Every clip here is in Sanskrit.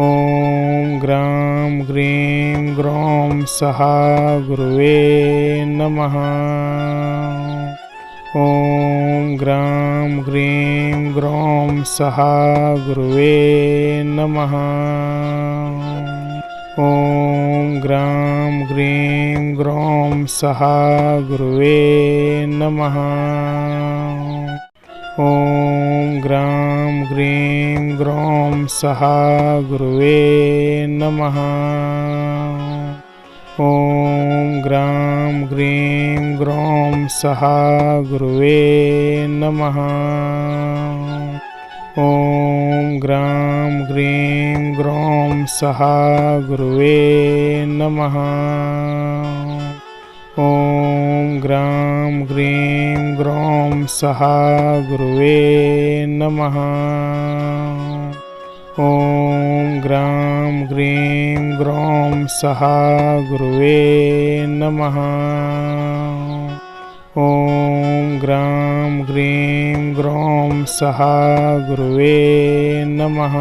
ॐ ग्रां ग्रीं ग्रौं सहा गुरुवे नमः। ॐ ग्रां ग्रीं ग्रौं सहा गुरुवे नमः। ॐ ग्रां ग्रीं ग्रौं सहा गुरुवे नमः। ॐ ग्रां ग्रीं ग्रौं सहा गुरुवे नमः। ॐ ग्रां ग्रीं ग्रौं सहा गुरुवे नमः। ॐ ग्रां ग्रीं ग्रौं सहा गुरुवे नमः। ॐ ग्रां ग्रीं ग्रौं सहा गुरुवे नमः। ॐ ग्रां ग्रीं ग्रौं सहा गुरुवे नमः। ॐ ग्रां ग्रीं ग्रौं सहा गुरुवे नमः।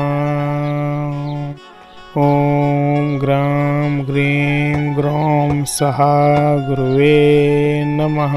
ॐ ग्रां ग्रीं ग्रौं सहा गुरुवे नमः।